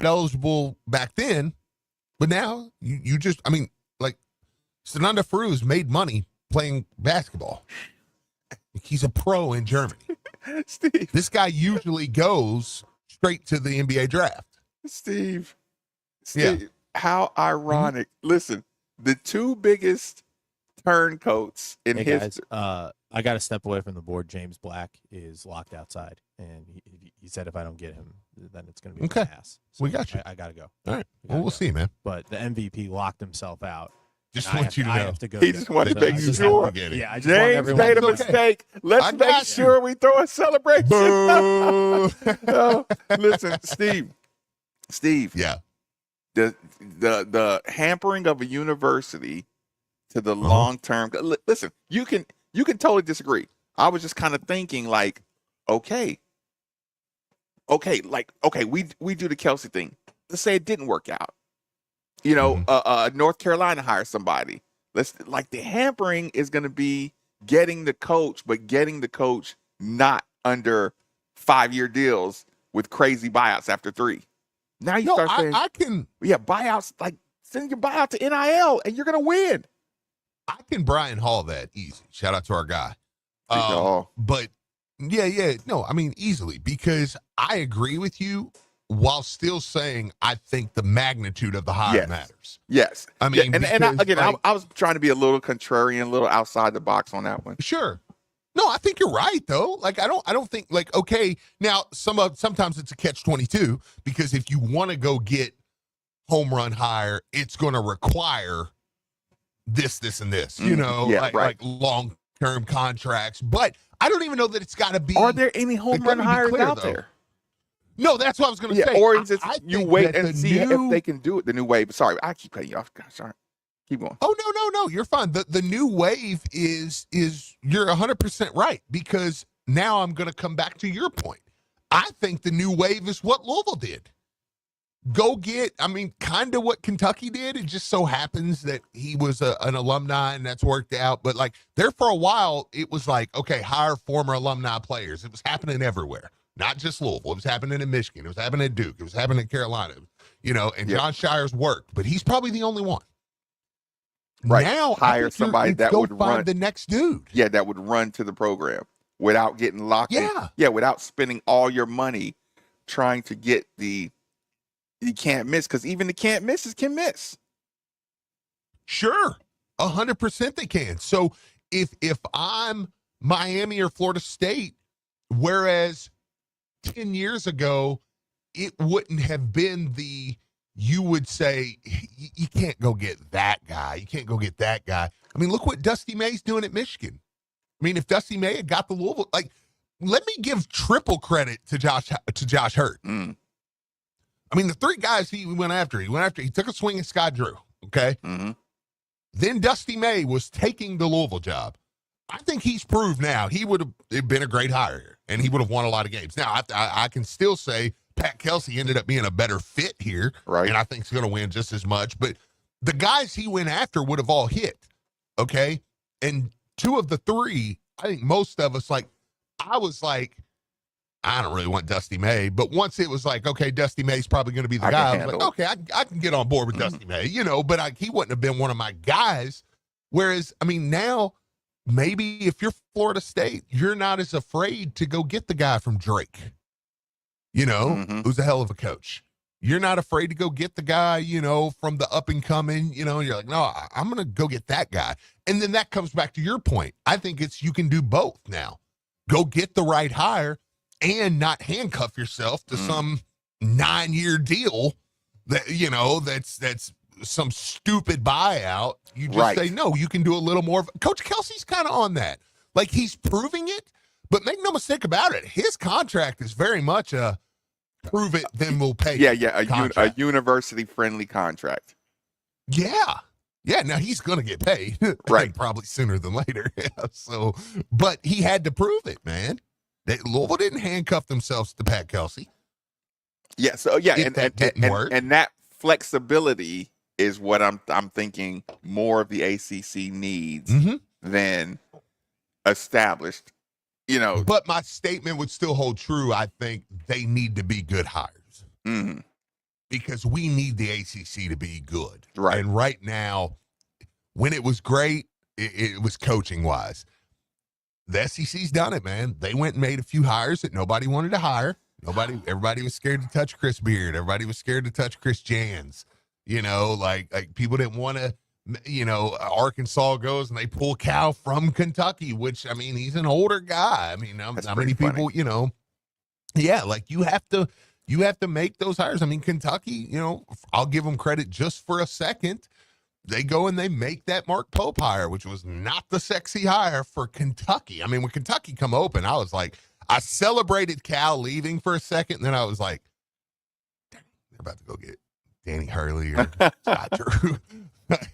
eligible back then, but now you just, I mean, like, Sananda Fruz made money playing basketball. He's a pro in Germany. Steve. This guy usually goes straight to the NBA draft. Steve, Yeah. how ironic. Listen, the two biggest turncoats in Hey history. guys, I got to step away from the board. James Black is locked outside, and he said if I don't get him, then it's going to be Okay. my ass. So We got you. I got to go. All right. Well, we'll see, man. But the MVP locked himself out. Just and want you to I know. have to go. He just wanted to So make I just sure. have to- Yeah, I just want James everyone made a to know. mistake. Let's I make got sure we throw a celebration. Boo. Oh, listen, Steve. Yeah. The hampering of a university to the long term. Listen, you can totally disagree. I was just kind of thinking like, okay, we do the Kelsey thing. Let's say it didn't work out. You know, North Carolina hires somebody. The hampering is going to be getting the coach, but getting the coach not under 5-year deals with crazy buyouts after 3. Now you start saying, I can buyouts, like send your buyout to NIL and you're going to win. I can Brian Hall that easy. Shout out to our guy. But yeah. No, I mean, easily, because I agree with you while still saying I think the magnitude of the hire matters. Yes. I mean, I was trying to be a little contrarian, a little outside the box on that one. Sure. No, I think you're right though. Like I don't think like, okay, now sometimes it's a catch-22 because if you want to go get home run hire, it's going to require this and this, you know, like long-term contracts, but I don't even know that it's got to be. Are there any home run hires out there? No, that's what I was going to say. Or is it you wait and see if they can do it the new wave? Sorry, I keep cutting you off. Gosh, sorry. Keep going. Oh, no, you're fine. The new wave is you're 100% right, because now I'm going to come back to your point. I think the new wave is what Louisville did. Go get, I mean, kind of what Kentucky did. It just so happens that he was an alumni and that's worked out. But like there for a while, it was like, okay, hire former alumni players. It was happening everywhere, not just Louisville. It was happening in Michigan. It was happening at Duke. It was happening in Carolina, you know, and John Shires worked, but he's probably the only one. Right. Now, hire somebody that would run the next dude. Yeah, that would run to the program without getting locked in. Yeah, without spending all your money trying to get you can't miss, because even the can't misses can miss. Sure. 100% they can. So if I'm Miami or Florida State, whereas 10 years ago, it wouldn't have been you would say, you can't go get that guy. You can't go get that guy. I mean, look what Dusty May's doing at Michigan. I mean, if Dusty May had got the Louisville, like, let me give triple credit to Josh Hurt. I mean, the 3 guys he went after, he took a swing at Scott Drew, okay? Mm-hmm. Then Dusty May was taking the Louisville job. I think he's proved now he would have been a great hire here, and he would have won a lot of games. Now, I can still say Pat Kelsey ended up being a better fit here, right? And I think he's going to win just as much. But the guys he went after would have all hit, okay? And 2 of the 3, I think most of us, I was like, I don't really want Dusty May, but once it was like, okay, Dusty May's probably going to be the guy, I was like, okay, I can get on board with Dusty May, you know, but he wouldn't have been one of my guys. Whereas, I mean, now maybe if you're Florida State, you're not as afraid to go get the guy from Drake, you know, who's a hell of a coach. You're not afraid to go get the guy, you know, from the up and coming, you know, you're like, no, I'm going to go get that guy. And then that comes back to your point. I think you can do both now. Go get the right hire and not handcuff yourself to some 9-year deal that, you know, that's some stupid buyout. You just say, no, you can do a little more. Coach Kelsey's kind of on that. Like, he's proving it, but make no mistake about it. His contract is very much a prove it, then we'll pay. A university-friendly contract. Yeah. Now he's going to get paid, right? Probably sooner than later. So, but he had to prove it, man. Louisville didn't handcuff themselves to Pat Kelsey. Yeah, so and that flexibility is what I'm thinking more of the ACC needs than established. You know, but my statement would still hold true. I think they need to be good hires. because we need the ACC to be good. Right. And right now, when it was great, it was coaching wise. The SEC's done it, man. They went and made a few hires that nobody wanted to hire. Everybody was scared to touch Chris Beard. Everybody was scared to touch Chris Jans. You know, like people didn't want to, you know, Arkansas goes and they pull Cal from Kentucky, which, I mean, he's an older guy. I mean, how many people, funny. you know, yeah, like you have to make those hires. I mean, Kentucky, you know, I'll give them credit just for a second. They go and they make that Mark Pope hire, which was not the sexy hire for Kentucky. I mean, when Kentucky come open, I was like, I celebrated Cal leaving for a second, and then I was like, dang, they're about to go get Danny Hurley or Scott Drew.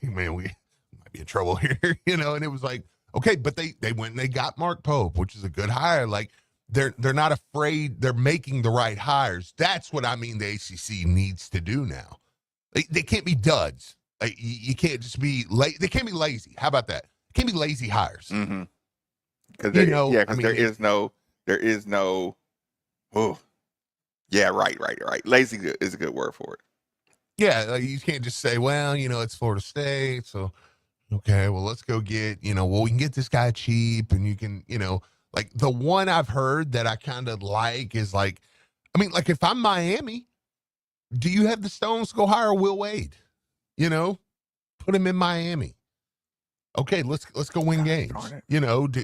Man, we might be in trouble here, you know. And it was like, okay, but they went and they got Mark Pope, which is a good hire. Like they're not afraid. They're making the right hires. That's what I mean. The ACC needs to do now. They can't be duds. Like, you can't just be they can't be lazy. How about that? Can't be lazy hires. Mm-hmm. Because there is no. Oh, yeah, right. Lazy is a good word for it. Yeah, like you can't just say, well, you know, it's Florida State, so okay, well, let's go get, you know, well, we can get this guy cheap, and you can, you know, like the one I've heard that I kind of like is like, I mean, like if I'm Miami, do you have the stones to go hire Will Wade? You know, put him in Miami. Okay, let's go win games. You know, do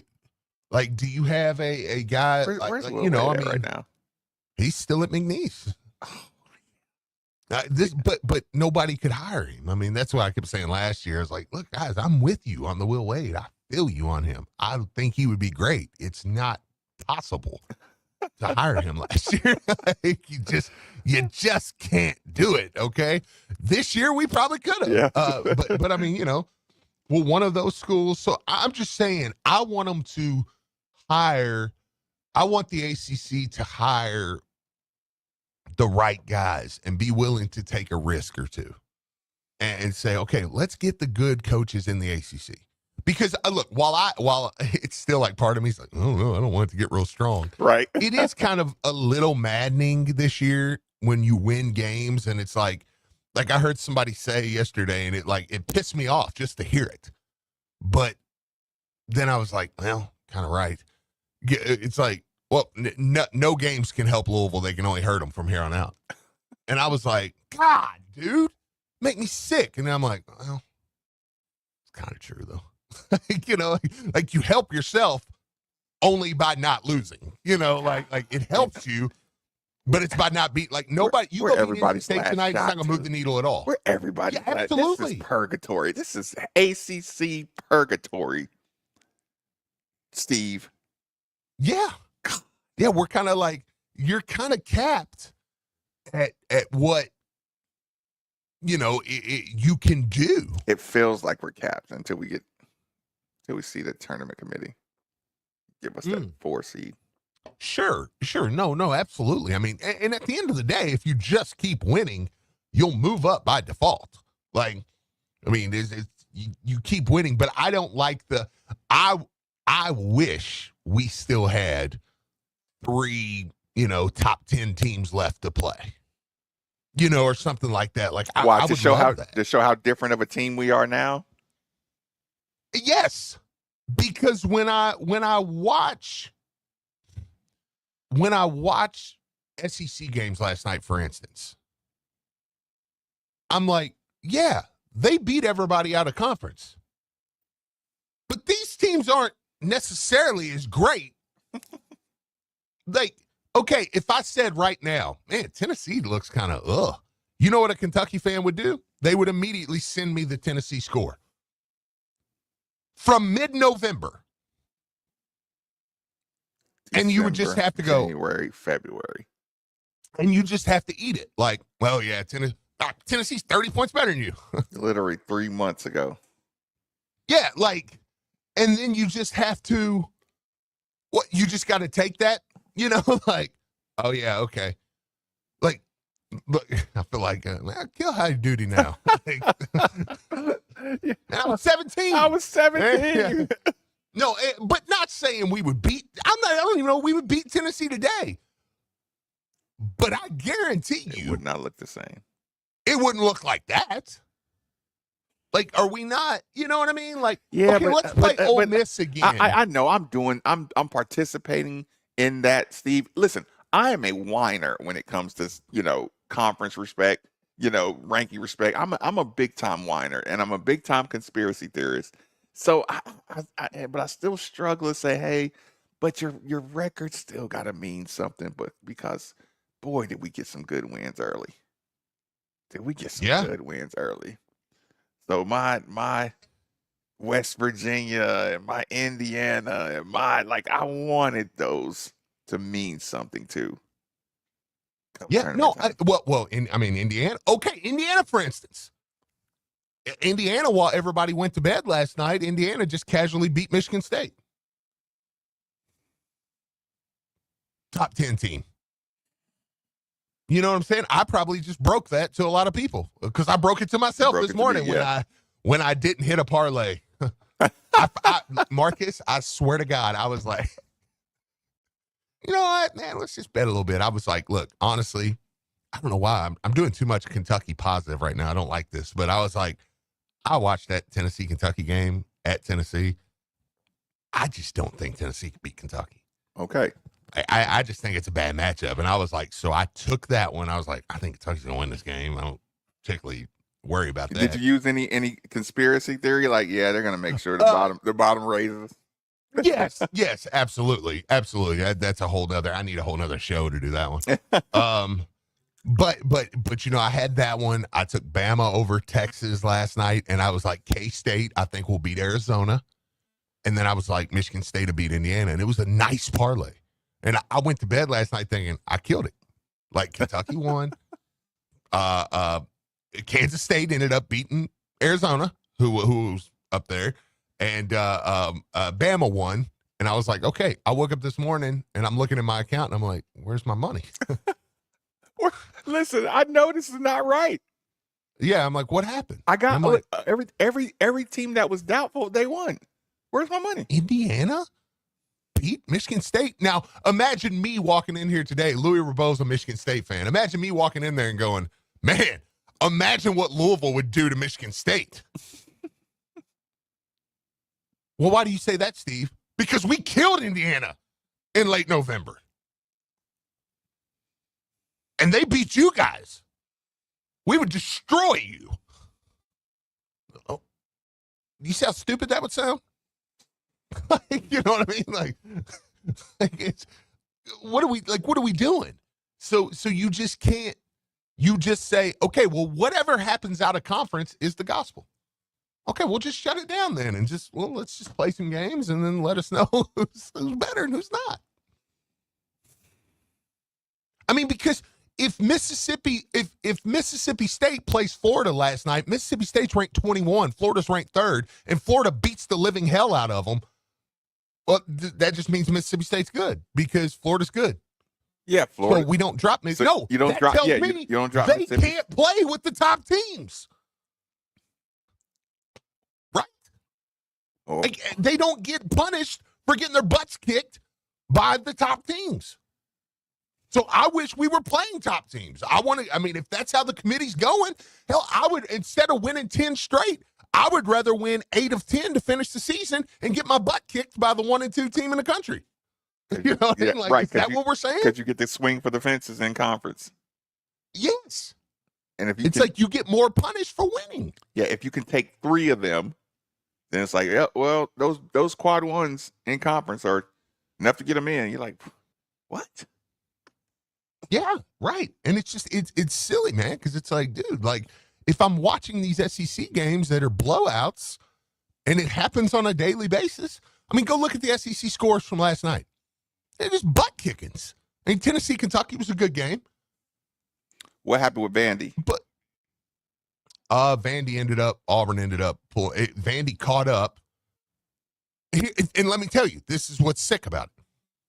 you have a guy? Where's you know, I mean, right now he's still at McNeese. But nobody could hire him. I mean, that's what I kept saying last year. I was like, look, guys, I'm with you on the Will Wade. I feel you on him. I think he would be great. It's not possible to hire him last year. Like, you just can't do it. Okay. This year we probably could have. Yeah. But I mean, you know, well, one of those schools. So I'm just saying, I want them to hire. I want the ACC to hire the right guys and be willing to take a risk or two and say, okay, let's get the good coaches in the ACC. Because look, while it's still like part of me is like, oh no, I don't want it to get real strong. Right. It is kind of a little maddening this year when you win games, and it's like I heard somebody say yesterday, and it pissed me off just to hear it. But then I was like, well, kind of right. It's like, well, no games can help Louisville. They can only hurt them from here on out. And I was like, God, dude, make me sick. And I'm like, well, it's kind of true though. You know, like you help yourself only by not losing. You know, like it helps you, but it's by not beating. Like nobody, you go beat Indiana State tonight, it's not gonna move the needle at all. We're everybody. Yeah, absolutely. This is purgatory. This is ACC purgatory. Steve. Yeah. Yeah, we're kind of like, you're kind of capped at what, you know, you can do. It feels like we're capped until we see the tournament committee give us that 4 seed. Sure. No, absolutely. I mean, and at the end of the day, if you just keep winning, you'll move up by default. Like, I mean, you keep winning, but I don't like I wish we still had 3, you know, top 10 teams left to play, you know, or something like that. Like, I would love that. To show how different of a team we are now. Yes, because when I watch SEC games last night, for instance, I'm like, yeah, they beat everybody out of conference, but these teams aren't necessarily as great. Like, okay, if I said right now, man, Tennessee looks kind of you know what a Kentucky fan would do? They would immediately send me the Tennessee score from mid-November. And you would just have to go January, February. And you just have to eat it. Like, well, yeah, Tennessee's 30 points better than you. Literally 3 months ago. Yeah, like, and then you just have to, you just got to take that, you know, like, oh, yeah, okay. Like, look, I feel like, I kill high duty now. Like, I was 17. I was 17. Yeah. No, but not saying we would beat, I don't even know we would beat Tennessee today. But I guarantee you. It would not look the same. it wouldn't look like that. Like, are we not? You know what I mean? Like, Yeah, okay, let's play Ole Miss again. I know I'm participating in that, Steve. Listen, I am a whiner when it comes to, conference respect, ranking respect. I'm a big time whiner, and I'm a big time conspiracy theorist. So but I still struggle to say, hey, but your record still got to mean something. But because, boy, did we get some good wins early. Did we get some good wins early? So my West Virginia and my Indiana and I wanted those to mean something too. Yeah, no, Indiana. Okay, Indiana, for instance. Indiana, while everybody went to bed last night, Indiana just casually beat Michigan State. Top 10 team. You know what I'm saying? I probably just broke that to a lot of people because I broke it to myself this morning when I didn't hit a parlay. Marcus, I swear to God, I was like, you know what, man, let's just bet a little bit. I was like, look, honestly, I don't know why. I'm doing too much Kentucky positive right now. I don't like this. But I was like, I watched that Tennessee-Kentucky game at Tennessee. I just don't think Tennessee can beat Kentucky. Okay. I just think it's a bad matchup. And I was like, so I took that one. I was like, I think Kentucky's going to win this game. I don't particularly worry about that. Did you use any conspiracy theory? Like, yeah, they're going to make sure the bottom raises. Yes, absolutely. Absolutely. That's a whole nother, I need a whole nother show to do that one. But I had that one. I took Bama over Texas last night, and I was like, K-State, I think will beat Arizona. And then I was like, Michigan State will beat Indiana. And it was a nice parlay. And I went to bed last night thinking, I killed it. Like, Kentucky won. Kansas State ended up beating Arizona, who was up there. And Bama won. And I was like, okay. I woke up this morning, and I'm looking at my account, and I'm like, where's my money? Listen, I know this is not right. Yeah, I'm like, what happened? I got every team that was doubtful, they won. Where's my money? Indiana beat Michigan State. Now, imagine me walking in here today. Louis Rabeau's a Michigan State fan. Imagine me walking in there and going, man, imagine what Louisville would do to Michigan State. Well, why do you say that, Steve? Because we killed Indiana in late November. And they beat you guys. We would destroy you. Oh, you see how stupid that would sound? You know what I mean? It's what are we doing? So you just can't. You just say, okay, well, whatever happens out of conference is the gospel. Okay, we'll just shut it down then, and let's just play some games, and then let us know who's better and who's not. I mean, because if Mississippi State plays Florida last night, Mississippi State's ranked 21, Florida's ranked 3rd, and Florida beats the living hell out of them. Well, that just means Mississippi State's good because Florida's good. Yeah, Florida. So we don't drop me. So no, you don't drop. Yeah, you don't drop. They can't play with the top teams, right? Oh. Like, they don't get punished for getting their butts kicked by the top teams. So I wish we were playing top teams. If that's how the committee's going, hell, I would, instead of winning 10 straight, I would rather win 8 of 10 to finish the season and get my butt kicked by the 1 and 2 team in the country. You know what I mean? Like, right, is that what we're saying? Because you get to swing for the fences in conference. Yes. And if it's like you get more punished for winning. Yeah, if you can take 3 of them, then it's like, yeah, well, those quad ones in conference are enough to get them in. You're like, what? Yeah, right. And it's just it's silly, man, because it's like, dude, like, if I'm watching these SEC games that are blowouts and it happens on a daily basis, I mean, go look at the SEC scores from last night. They're just butt kickings. I mean, Tennessee, Kentucky was a good game. What happened with Vandy? But Vandy Auburn ended up Vandy caught up. And let me tell you, this is what's sick about it.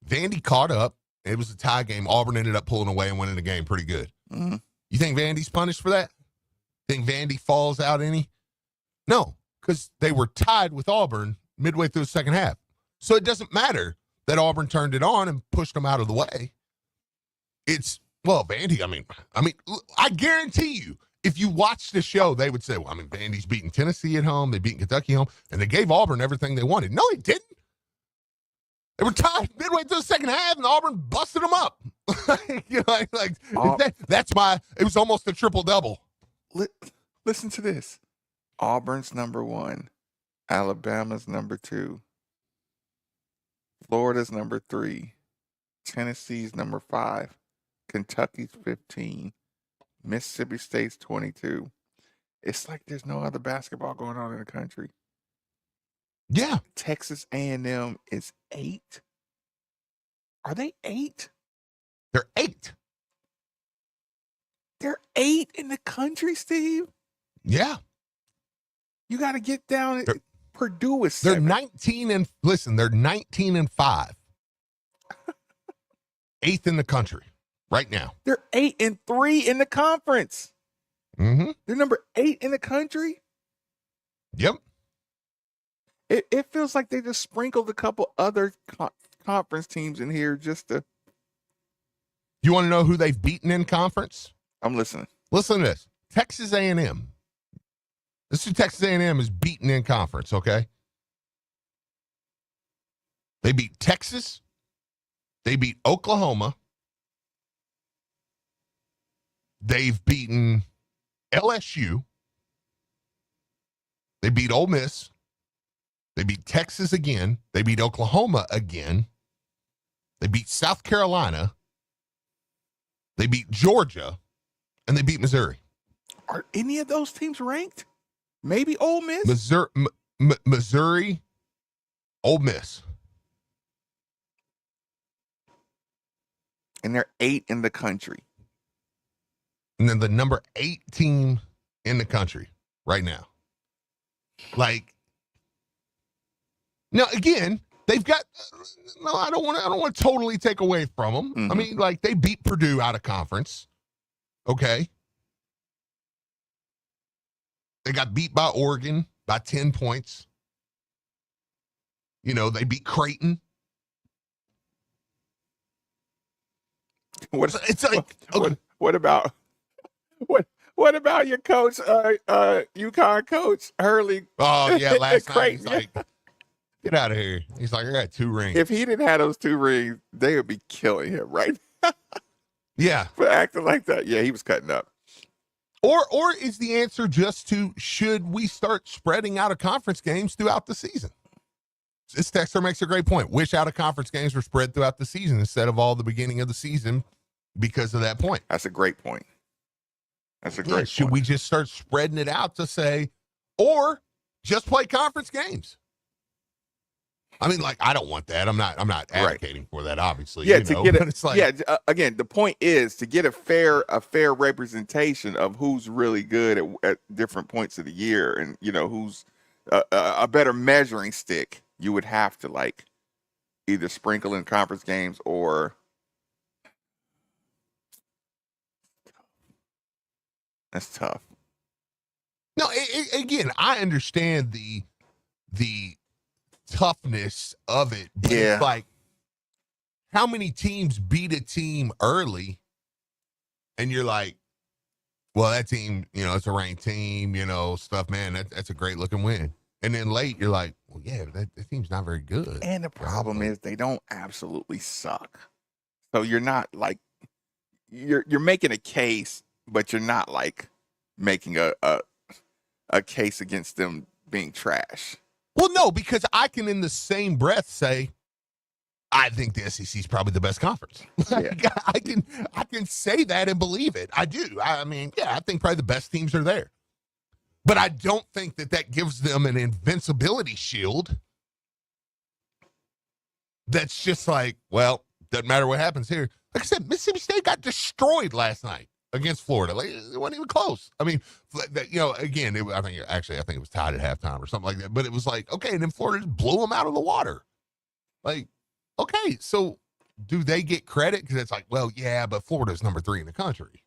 Vandy caught up. It was a tie game. Auburn ended up pulling away and winning the game pretty good. Mm-hmm. You think Vandy's punished for that? Think Vandy falls out any? No, because they were tied with Auburn midway through the second half. So it doesn't matter that Auburn turned it on and pushed them out of the way. Vandy, I mean, I guarantee you, if you watch the show, they would say, well, I mean, Vandy's beating Tennessee at home, they beat Kentucky home, and they gave Auburn everything they wanted. No, they didn't. They were tied midway through the second half, and Auburn busted them up. That's why it was almost a triple-double. Listen to this. Auburn's number 1. Alabama's number 2. Florida's number 3. Tennessee's number 5. Kentucky's 15. Mississippi State's 22. It's like there's no other basketball going on in the country. Yeah. Texas A&M is 8. Are they 8? They're 8. They're 8 in the country, Steve. Yeah. You got to get down. Purdue is 7. They're 19 and 5. 8th in the country right now. They're 8-3 in the conference. Mm-hmm. They're number 8 in the country. Yep. It feels like they just sprinkled a couple other conference teams in here just to. You want to know who they've beaten in conference? I'm listening. Listen to this. Texas A&M. This is who Texas A&M is beaten in conference, okay? They beat Texas. They beat Oklahoma. They've beaten LSU. They beat Ole Miss. They beat Texas again. They beat Oklahoma again. They beat South Carolina. They beat Georgia. And they beat Missouri. Are any of those teams ranked? Maybe Ole Miss? Missouri, Ole Miss. And they're 8 in the country. And then the number 8 team in the country right now. Like, now again, they've got. No, I don't want to totally take away from them. Mm-hmm. I mean, like they beat Purdue out of conference. Okay. They got beat by Oregon by 10 points. You know, they beat Creighton. What about your coach, UConn coach Hurley? Oh yeah, last night he's like, get out of here. He's like, I got 2 rings. If he didn't have those 2 rings, they would be killing him, right? Yeah, for acting like that. Yeah, he was cutting up. Or is the answer just to, should we start spreading out of conference games throughout the season? This texter makes a great point. Wish out of conference games were spread throughout the season instead of all the beginning of the season because of that point. That's a great point. Should we just start spreading it out to say, or just play conference games? I mean, like, I don't want that. I'm not advocating for that, obviously. Yeah, again, the point is to get a fair representation of who's really good at different points of the year, and who's a better measuring stick. You would have to like either sprinkle in conference games or. That's tough. No, again, I understand the toughness of it, but it's like, how many teams beat a team early and you're like, well, that team, it's a ranked team, stuff, man, that's a great looking win. And then late you're like, well, yeah, that team's not very good. And the problem is they don't absolutely suck. So you're not like, you're making a case, but you're not like making a case against them being trash. Well, no, because I can in the same breath say, I think the SEC is probably the best conference. Like, I can say that and believe it. I do. I mean, I think probably the best teams are there. But I don't think that gives them an invincibility shield. That's just like, well, doesn't matter what happens here. Like I said, Mississippi State got destroyed last night against Florida. Like, it wasn't even close. I mean, again, I think it was tied at halftime or something like that. But it was like, okay, and then Florida just blew them out of the water. Like, okay, so do they get credit? Because it's like, well, yeah, but Florida's number 3 in the country.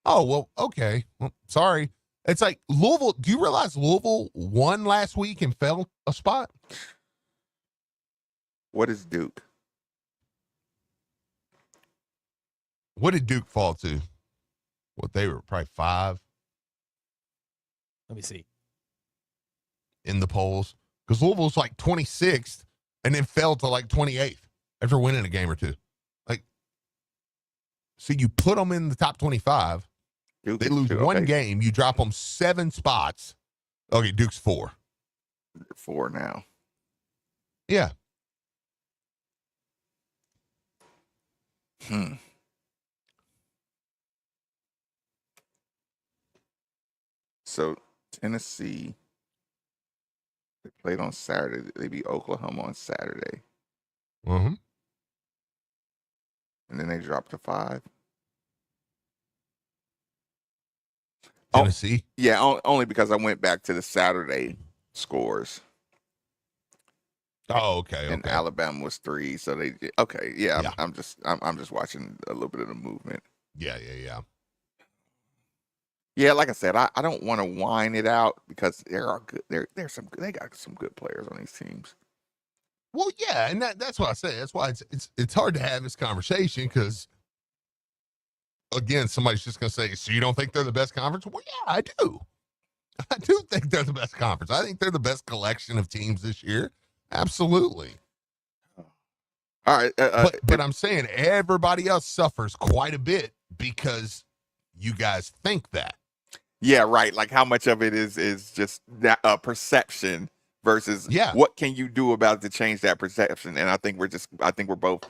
Oh, well, okay. Well, sorry. It's like Louisville. Do you realize Louisville won last week and fell a spot? What is Duke? What did Duke fall to? what they were probably 5 Let me see. in the polls, because Louisville's like 26th and then fell to like 28th after winning a game or two. Like, so you put them in the top 25, Duke they is lose 2, one okay. game, you drop them 7 spots. Okay, Duke's 4. They're 4 now. Yeah. So Tennessee, they played on Saturday. They beat Oklahoma on Saturday, Mm-hmm. and then they dropped to 5. Tennessee. Yeah, only because I went back to the Saturday scores. Oh, okay. And Okay. Alabama was 3, so they okay. Yeah, Yeah. I'm just watching a little bit of the movement. Yeah. Yeah, like I said, I don't want to whine it out because there are good. They got some good players on these teams. Well, yeah, and that's what I say. That's why it's hard to have this conversation, because again, somebody's just gonna say, so you don't think they're the best conference? Well, yeah, I do. I do think they're the best conference. I think they're the best collection of teams this year. Absolutely. All right, But I'm saying everybody else suffers quite a bit because you guys think that. yeah, right. Like how much of it is just that perception versus what can you do about it to change that perception? And I think we're both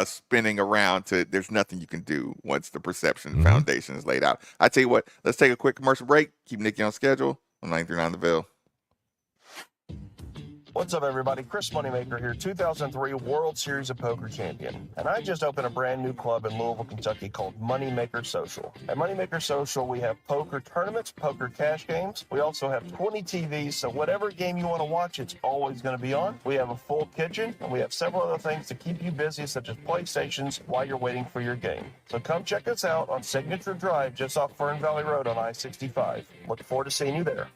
spinning around to there's nothing you can do once the perception foundation is laid out. I tell you what, let's take a quick commercial break. Keep Nikki on schedule on 939 The Ville. What's up, everybody? Chris Moneymaker here, 2003 World Series of Poker champion. And I just opened a brand new club in Louisville, Kentucky called Moneymaker Social. At Moneymaker Social, we have poker tournaments, poker cash games. We also have 20 TVs, so whatever game you want to watch, it's always going to be on. We have a full kitchen, and we have several other things to keep you busy, such as PlayStations, while you're waiting for your game. So come check us out on Signature Drive, just off Fern Valley Road on I-65. Look forward to seeing you there.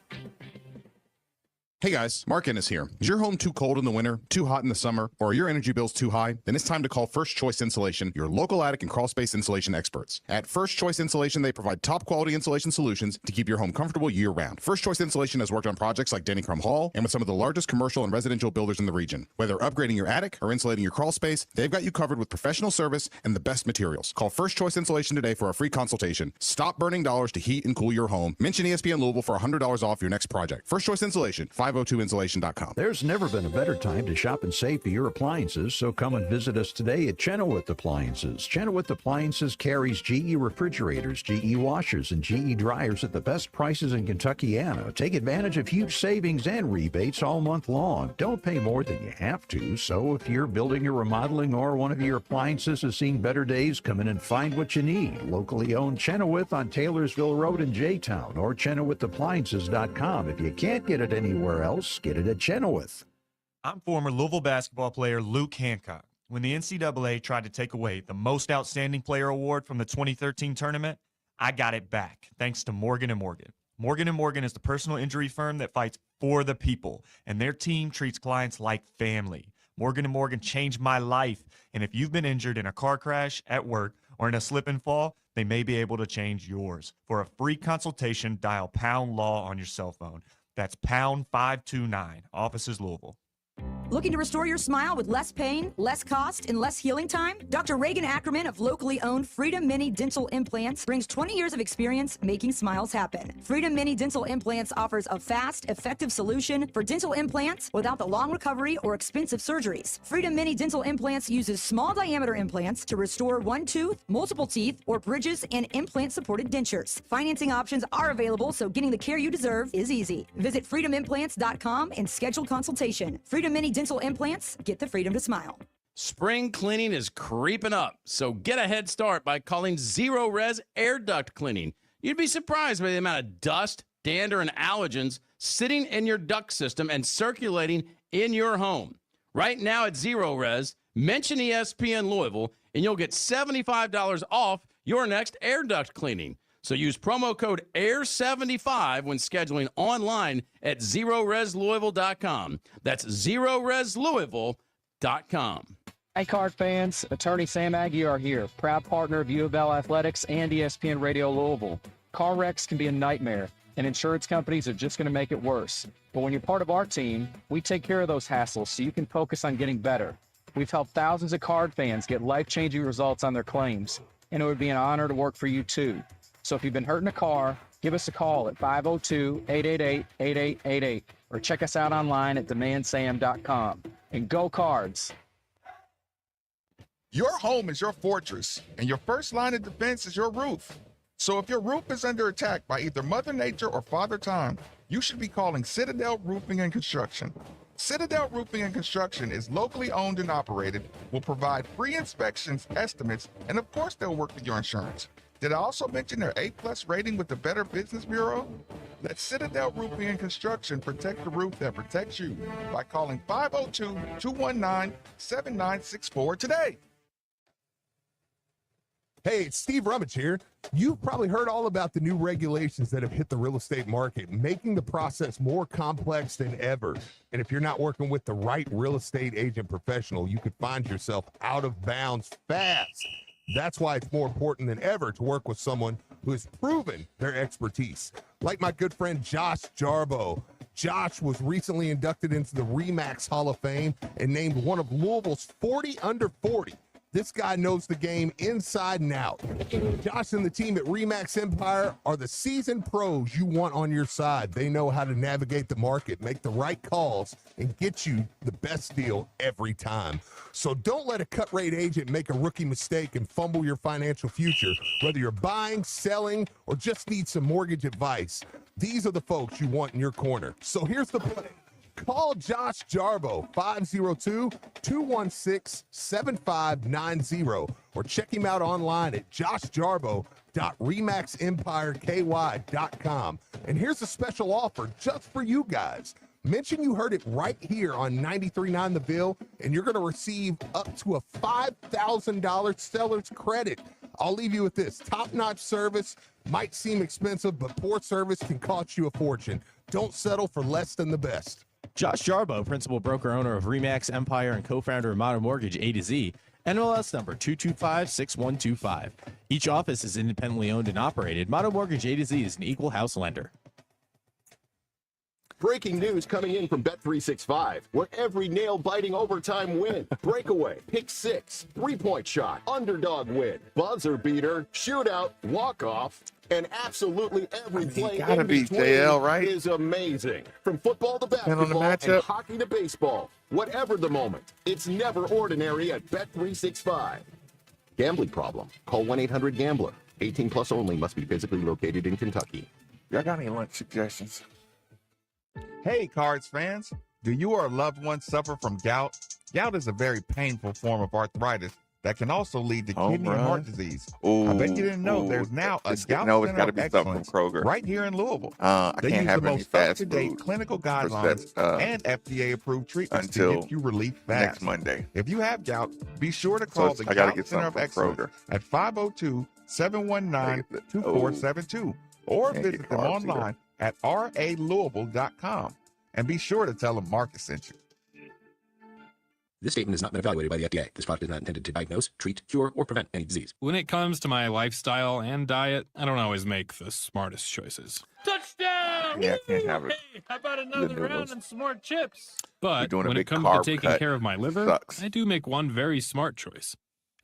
Hey guys, Mark Ennis here. Is your home too cold in the winter, too hot in the summer, or are your energy bills too high? Then it's time to call First Choice Insulation, your local attic and crawl space insulation experts. At First Choice Insulation, they provide top quality insulation solutions to keep your home comfortable year round. First Choice Insulation has worked on projects like Denny Crum Hall and with some of the largest commercial and residential builders in the region. Whether upgrading your attic or insulating your crawl space, they've got you covered with professional service and the best materials. Call First Choice Insulation today for a free consultation. Stop burning dollars to heat and cool your home. Mention ESPN Louisville for $100 off your next project. First Choice Insulation, 502insulation.com. There's never been a better time to shop and save for your appliances, so come and visit us today at Chenoweth Appliances. Chenoweth Appliances carries GE refrigerators, GE washers, and GE dryers at the best prices in Kentuckiana. Take advantage of huge savings and rebates all month long. Don't pay more than you have to, so if you're building or remodeling or one of your appliances has seen better days, come in and find what you need. Locally owned Chenoweth on Taylorsville Road in J-Town or ChenowethAppliances.com. If you can't get it anywhere else, get it at Chenoweth. I'm former Louisville basketball player Luke Hancock. When the NCAA tried to take away the Most Outstanding Player Award from the 2013 tournament, I got it back thanks to Morgan & Morgan. Morgan & Morgan is the personal injury firm that fights for the people, and their team treats clients like family. Morgan & Morgan changed my life, and if you've been injured in a car crash, at work, or in a slip and fall, they may be able to change yours. For a free consultation, dial #LAW on your cell phone. That's #529, offices Louisville. Looking to restore your smile with less pain, less cost, and less healing time? Dr. Reagan Ackerman of locally owned Freedom Mini Dental Implants brings 20 years of experience making smiles happen. Freedom Mini Dental Implants offers a fast, effective solution for dental implants without the long recovery or expensive surgeries. Freedom Mini Dental Implants uses small diameter implants to restore one tooth, multiple teeth, or bridges and implant-supported dentures. Financing options are available, so getting the care you deserve is easy. Visit freedomimplants.com and schedule consultation. Freedom Mini Dental Implants, get the freedom to smile. Spring cleaning is creeping up, so get a head start by calling Zero Res Air Duct Cleaning. You'd be surprised by the amount of dust, dander, and allergens sitting in your duct system and circulating in your home. Right now at Zero Res, mention ESPN Louisville, and you'll get $75 off your next air duct cleaning. So use promo code AIR75 when scheduling online at ZeroResLouisville.com. That's ZeroResLouisville.com. Hey, Card fans, Attorney Sam Aguiar here, proud partner of U of L Athletics and ESPN Radio Louisville. Car wrecks can be a nightmare, and insurance companies are just going to make it worse. But when you're part of our team, we take care of those hassles so you can focus on getting better. We've helped thousands of Card fans get life-changing results on their claims, and it would be an honor to work for you too. So if you've been hurting a car, give us a call at 502-888-8888 or check us out online at demandsam.com. And go Cards! Your home is your fortress, and your first line of defense is your roof. So if your roof is under attack by either Mother Nature or Father Time, you should be calling Citadel Roofing and Construction. Citadel Roofing and Construction is locally owned and operated, will provide free inspections, estimates, and of course they'll work with your insurance. Did I also mention their A+ rating with the Better Business Bureau? Let Citadel Roofing and Construction protect the roof that protects you by calling 502-219-7964 today. Hey, it's Steve Rummage here. You've probably heard all about the new regulations that have hit the real estate market, making the process more complex than ever. And if you're not working with the right real estate agent professional, you could find yourself out of bounds fast. That's why it's more important than ever to work with someone who has proven their expertise. Like my good friend Josh Jarbo. Josh was recently inducted into the RE/MAX Hall of Fame and named one of Louisville's 40 under 40. This guy knows the game inside and out. Josh and the team at RE/MAX Empire are the seasoned pros you want on your side. They know how to navigate the market, make the right calls, and get you the best deal every time. So don't let a cut rate agent make a rookie mistake and fumble your financial future. Whether you're buying, selling, or just need some mortgage advice, these are the folks you want in your corner. So here's the play. Call Josh Jarbo, 502-216-7590, or check him out online at joshjarbo.remaxempireky.com. And here's a special offer just for you guys. Mention you heard it right here on 93.9 The Ville, and you're going to receive up to a $5,000 seller's credit. I'll leave you with this. Top-notch service might seem expensive, but poor service can cost you a fortune. Don't settle for less than the best. Josh Jarbo, principal broker owner of RE/MAX Empire and co-founder of Modern Mortgage A to Z, NMLS number 2256125. Each office is independently owned and operated. Modern Mortgage A to Z is an equal house lender. Breaking news coming in from Bet365, where every nail-biting overtime win, breakaway, pick six, three-point shot, underdog win, buzzer beater, shootout, walk-off, and absolutely every play gotta in be between JL, right? is amazing. From football to on the basketball matchup. and hockey to baseball, whatever the moment, it's never ordinary at Bet365. Gambling problem? Call 1-800-GAMBLER. 18 plus only. Must be physically located in Kentucky. Y'all got any lunch suggestions? Hey, Cards fans. Do you or a loved one suffer from gout? Gout is a very painful form of arthritis that can also lead to kidney and heart disease. I bet you didn't know there's now a gout it's center got to of be something from excellence Kroger. right here in Louisville. I They can't use have the any most fast up-to-date food clinical for guidelines that, and FDA-approved treatments to until get you relief fast. next Monday. If you have gout, be sure to call the I gotta Gout get Center of something from Excellence Kroger. at 502-719-2472 or Can't visit get them carbs online at ralouisville.com. And be sure to tell them Marcus sent you. This statement has not been evaluated by the FDA. This product is not intended to diagnose, treat, cure, or prevent any disease. When it comes to my lifestyle and diet, I don't always make the smartest choices. Touchdown! Yeah, I can't have it. Hey, how about another The round noodles. and some more chips? But doing a when it big comes to carb taking cut. care of my liver, Sucks. I do make one very smart choice.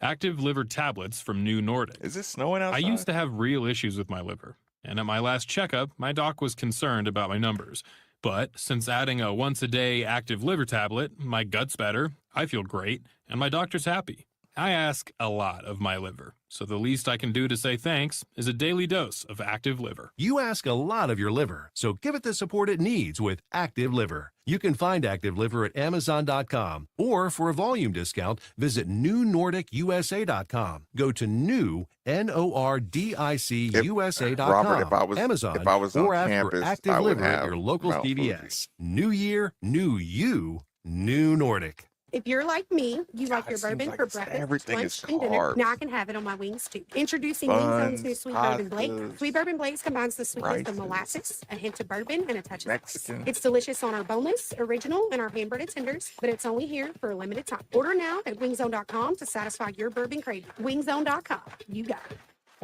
Active liver tablets from New Nordic. Is it snowing outside? I used to have real issues with my liver, and at my last checkup, my doc was concerned about my numbers. But since adding a once-a-day active liver tablet, my gut's better, I feel great, and my doctor's happy. I ask a lot of my liver, so the least I can do to say thanks is a daily dose of Active Liver. You ask a lot of your liver, so give it the support it needs with Active Liver. You can find Active Liver at Amazon.com, or for a volume discount, visit NewNordicUSA.com. Go to new, NORDICUSA.com. Robert, Amazon, if I was or on ask campus, for Active I would Liver at have your local Mount Fuji. CVS. New year, new you, New Nordic. If you're like me, you like your it seems bourbon like for it's- breakfast, everything lunch, is and dinner. carbs. Now I can have it on my wings too. Introducing Wing Zone's new Buns, Sweet Bourbon Blake. pastas, Sweet Bourbon Blake combines the sweetness of rices, molasses, a hint of bourbon, and a touch of ice. Mexican. It's delicious on our boneless, original, and our hand-breaded tenders, but it's only here for a limited time. Order now at wingzone.com to satisfy your bourbon craving. Wingzone.com. You got it.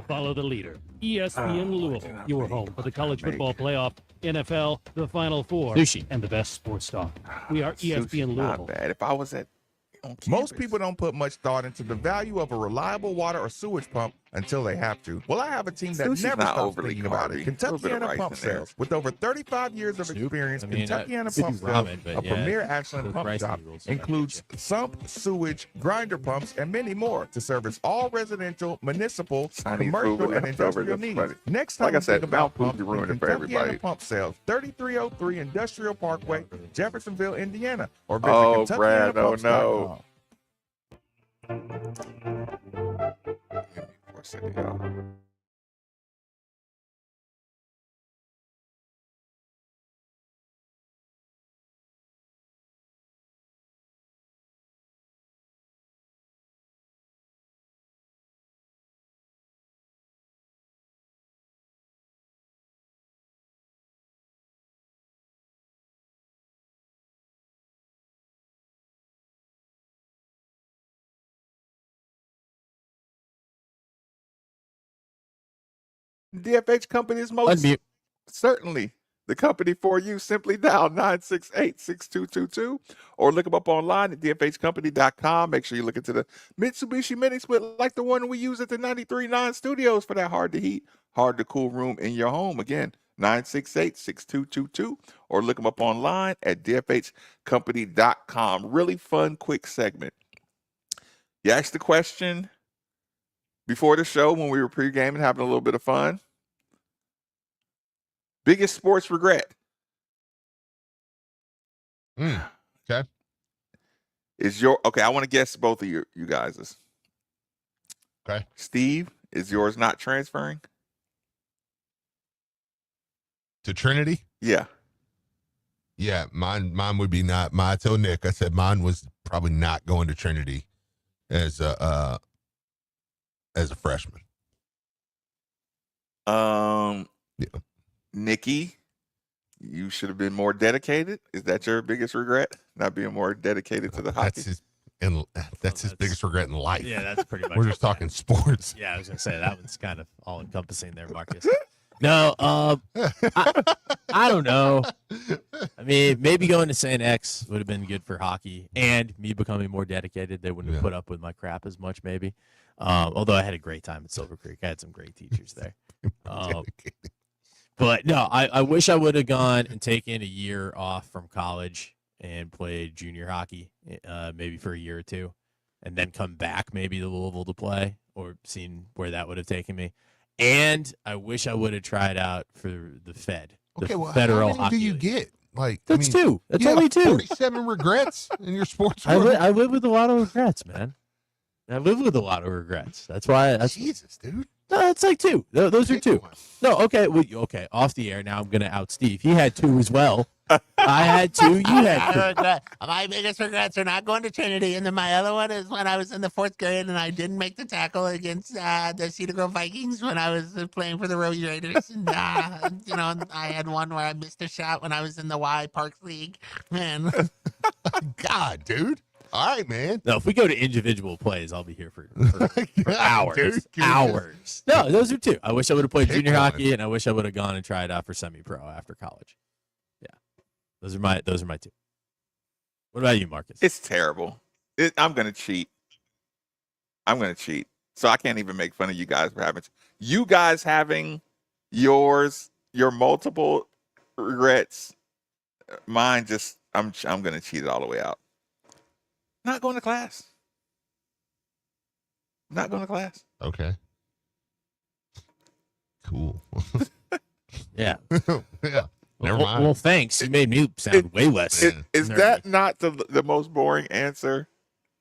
Follow the leader. ESPN Louisville, your home for the college football playoff, NFL, the Final Four, Sushi. and the best sports talk. We are ESPN Sushi's not Louisville. bad. If I was at Most people don't put much thought into the value of a reliable water or sewage pump until they have to. Well, I have a team that Sushi's never not stops overly thinking about carby. it. A little bit of Kentuckiana rice Pump in there. Sales. With over 35 years of Soup? experience, I mean, Kentuckiana could Pump do Sales, ramen, but a yeah, premier Ashland those pump rice shop, noodles, I includes sump, sewage, grinder pumps, and many more to service all residential, municipal, Chinese food commercial, with and leftovers, industrial that's needs. funny. Next time Like I you said, think about Mount Fuji pumps, ruined it for Kentuckiana everybody. Pump Sales, 3303 Industrial Parkway, Jeffersonville, Indiana, or visit Oh, Brad, oh KentuckianaPumps.com. no. DFH company is most Unmute. certainly the company for you. Simply dial 968-6222 or look them up online at dfhcompany.com. Make sure you look into the Mitsubishi Mini Split like the one we use at the 93.9 studios for that hard to heat, hard to cool room in your home. Again, 968-6222 or look them up online at dfhcompany.com. Really fun, quick segment. You asked the question before the show when we were pre-gaming, having a little bit of fun. Biggest sports regret. Okay. Is your okay? I want to guess both of you guys's. Okay. Steve, is yours not transferring to Trinity? Yeah. Yeah, mine would be not. I told Nick, I said mine was probably not going to Trinity as a freshman. Yeah. Nikki, you should have been more dedicated. Is that your biggest regret? Not being more dedicated to the hockey? That's his biggest regret in life. Yeah, that's pretty much. We're just talking sports. Yeah, I was gonna say that one's kind of all encompassing there, Marcus. No, I don't know. I mean, maybe going to St. X would have been good for hockey, and me becoming more dedicated. They wouldn't have put up with my crap as much, maybe. Although I had a great time at Silver Creek, I had some great teachers there. But no, I wish I would have gone and taken a year off from college and played junior hockey, maybe for a year or two, and then come back maybe to Louisville to play, or seen where that would have taken me. And I wish I would have tried out for the Fed. Okay, well, Federal how many Hockey do you League. get? Like That's two. That's you have only two. 47 regrets in your sports I world. live with a lot of regrets, man. I live with a lot of regrets. That's why. Jesus, dude. No, it's like two. Those are two. No, okay. Well, okay. Off the air. Now I'm gonna out Steve. He had two as well. I had two. You had two. My biggest regrets are not going to Trinity, and then my other one is when I was in the 4th grade and I didn't make the tackle against the Cedar Grove Vikings when I was playing for the Rosie Raiders, and I had one where I missed a shot when I was in the Y Parks League. Man, God, dude. All right, man. No, if we go to individual plays, I'll be here for hours. Dude, hours. No, those are two. I wish I would have played Pick junior one. hockey, and I wish I would have gone and tried out for semi-pro after college. Yeah, those are my two. What about you, Marcus? It's terrible. I'm gonna cheat. So I can't even make fun of you guys for having your multiple regrets. Mine just I'm gonna cheat it all the way out. Not going to class. Okay. Cool. Yeah. Yeah. Never mind. Well, thanks. You made me sound way less. Is that not the most boring answer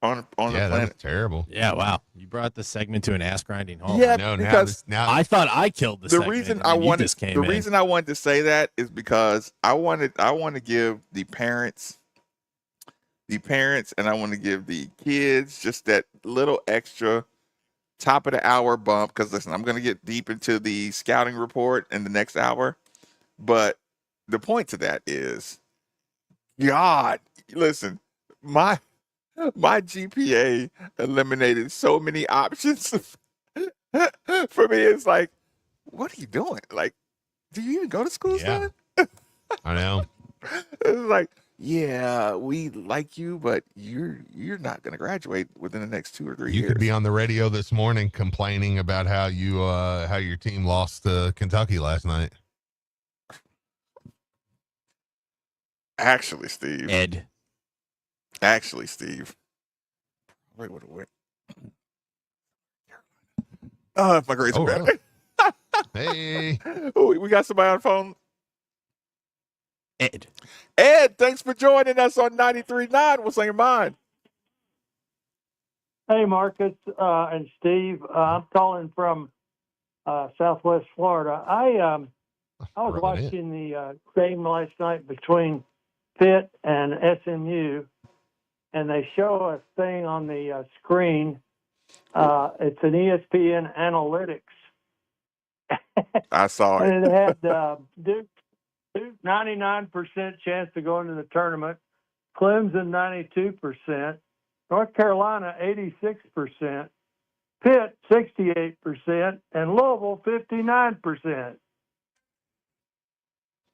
on the Yeah, planet? that's terrible. Yeah, wow. You brought the segment to an ass grinding halt. Yeah, No, because now I thought I killed the segment. reason and I then you wanted just came in. reason I wanted to say that is because I want to give the parents the parents and I want to give the kids just that little extra top of the hour bump. Because listen, I'm going to get deep into the scouting report in the next hour. But the point to that is, God, listen, my GPA eliminated so many options for me. It's like, what are you doing? Like, do you even go to school, son? I know. It's like, yeah, we like you, but you're not going to graduate within the next 2 or 3 You years. could be on the radio this morning complaining about how your team lost to Kentucky last night. Actually, Steve. Wait, what? Oh, my grades are bad. Really? Hey. Oh, we got somebody on the phone. Ed, thanks for joining us on 93.9. What's on your mind? Hey, Marcus and Steve. I'm calling from Southwest Florida. I was watching the game last night between Pitt and SMU, and they show a thing on the screen. It's an ESPN Analytics. I saw it. And it had Duke 99% chance to go into the tournament, Clemson 92%, North Carolina 86%, Pitt 68%, and Louisville 59%.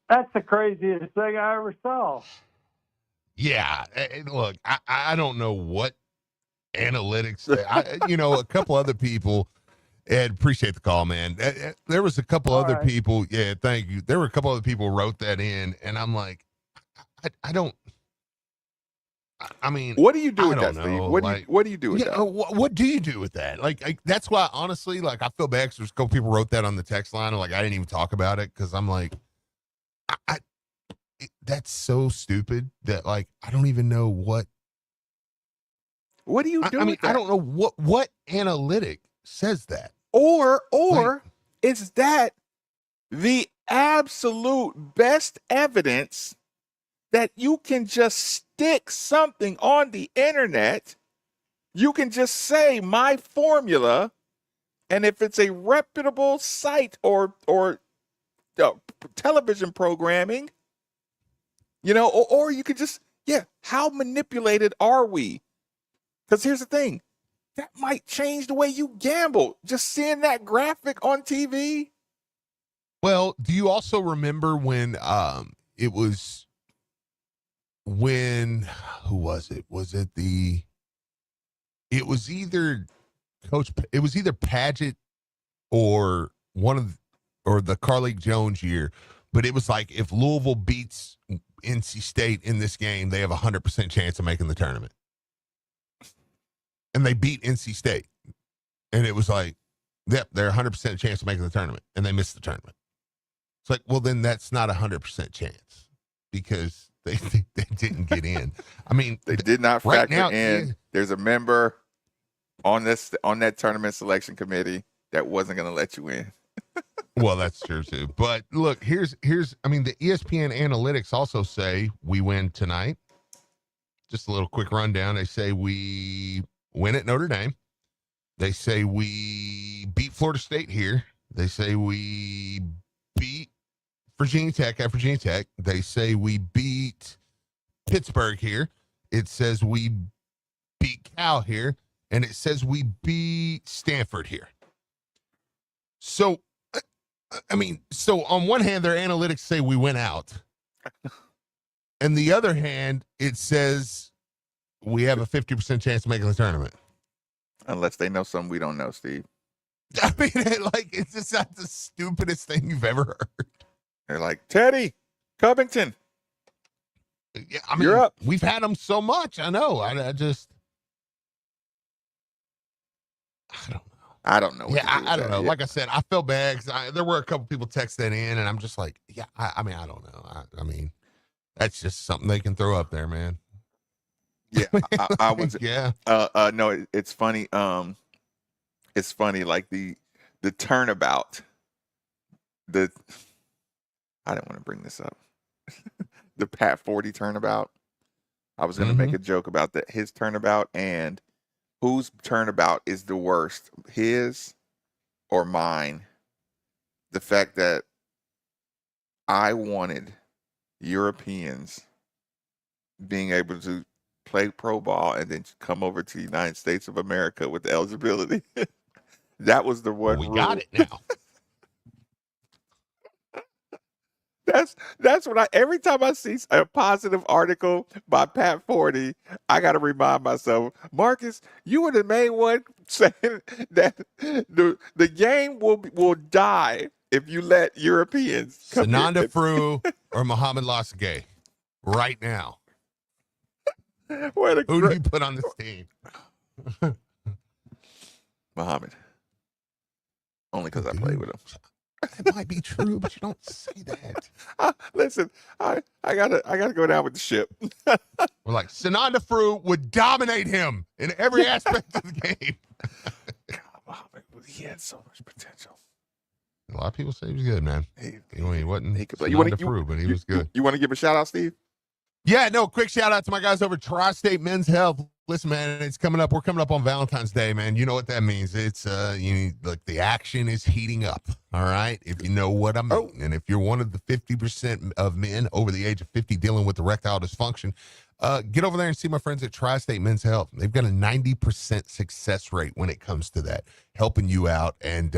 That's the craziest thing I ever saw. Yeah, look, I don't know what analytics. A couple other people. Ed, appreciate the call, man. There was a couple other people. Yeah, thank you. There were a couple other people wrote that in, and I'm like, I don't. I mean, what do you do with that, Steve? What do you do with that? What do you do with that? Like that's why, honestly, like I feel bad because there's a couple people wrote that on the text line, and like I didn't even talk about it because I'm like, that's so stupid that like I don't even know what. What do you do? I mean, I don't know what analytic says that. Or is that the absolute best evidence that you can just stick something on the internet? You can just say my formula, and if it's a reputable site or television programming, or you could just, how manipulated are we? Because here's the thing. That might change the way you gamble. Just seeing that graphic on TV. Well, do you also remember when who was it? It was either Padgett or the Carlik Jones year, but it was like if Louisville beats NC State in this game, they have a 100% chance of making the tournament. And they beat NC State. And it was like, yep, they're 100% chance of making the tournament. And they missed the tournament. It's like, well, then that's not a 100% chance because they didn't get in. I mean, they did not factor right now, in. There's a member on that tournament selection committee that wasn't going to let you in. Well, that's true too. But look, here's I mean, the ESPN analytics also say we win tonight. Just a little quick rundown. They say we win at Notre Dame. They say we beat Florida State here. They say we beat Virginia Tech at Virginia Tech. They say we beat Pittsburgh here. It says we beat Cal here. And it says we beat Stanford here. So, I mean, so on one hand, their analytics say we went out. And the other hand, it says we have a 50% chance of making the tournament. Unless they know something we don't know, Steve. I mean, it's just not the stupidest thing you've ever heard. They're like, Teddy, Covington. Yeah, I mean, you're up. We've had them so much. I know. I don't know. I don't know. Like I said, I felt bad because there were a couple people text that in, and I'm just like, I mean, I don't know. I mean, that's just something they can throw up there, man. Yeah, I was. Yeah. No, it's funny. It's funny, like the turnabout. I didn't want to bring this up. The Pat 40 turnabout. I was going to make a joke about that, his turnabout, and whose turnabout is the worst, his or mine. The fact that I wanted Europeans being able to play pro ball and then come over to the United States of America with the eligibility. That was the one. We got it now. That's what every time I see a positive article by Pat Forty, I got to remind myself, Marcus, you were the main one saying that the game will die if you let Europeans come Sananda Fru or Mohamed Lasagay right now. Who do you put on this team? Mohamed. Only because I played with him. It might be true, but you don't say that. Listen, I gotta go down with the ship. We're like, Sananda Fru would dominate him in every aspect of the game. God, Mohamed, he had so much potential. A lot of people say he was good, man. He wasn't he could play. Sananda Fru, but he was good. You want to give a shout out, Steve? Yeah, no, quick shout out to my guys over at Tri-State Men's Health. Listen, man, it's coming up. We're coming up on Valentine's Day, man. You know what that means. It's like the action is heating up. All right. If you know what I mean. And if you're one of the 50% of men over the age of 50 dealing with erectile dysfunction, get over there and see my friends at Tri-State Men's Health. They've got a 90% success rate when it comes to that, helping you out. And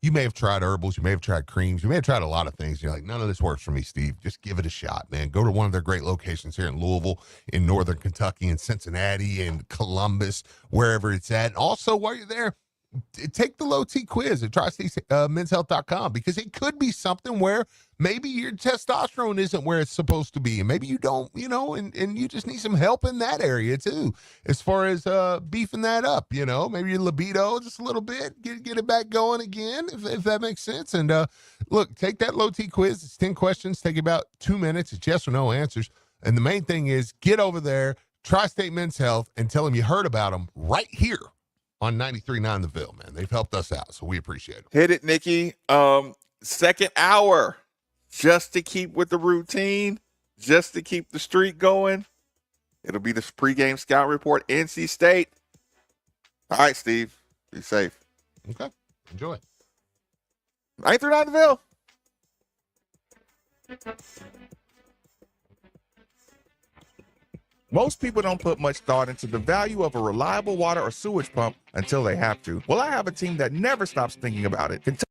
you may have tried herbals, you may have tried creams, you may have tried a lot of things. You're like, none of this works for me, Steve. Just give it a shot, man. Go to one of their great locations here in Louisville, in Northern Kentucky, in Cincinnati, and Columbus, wherever it's at. And also, while you're there, take the low T quiz at tri-statemenshealth.com, because it could be something where maybe your testosterone isn't where it's supposed to be, and maybe you don't, and you just need some help in that area too, as far as beefing that up, maybe your libido just a little bit, get it back going again, if that makes sense. And look, take that low T quiz. It's 10 questions, take about 2 minutes. It's yes or no answers. And the main thing is get over there, Tri-State Men's Health, and tell them you heard about them right here on 93.9 The Ville, man. They've helped us out, so we appreciate them. Hit it, Nikki. Second hour, just to keep with the routine, just to keep the streak going. It'll be the pregame scout report, NC State. All right, Steve. Be safe. Okay. Enjoy. 93.9 The Ville. Most people don't put much thought into the value of a reliable water or sewage pump until they have to. Well, I have a team that never stops thinking about it. Kentucky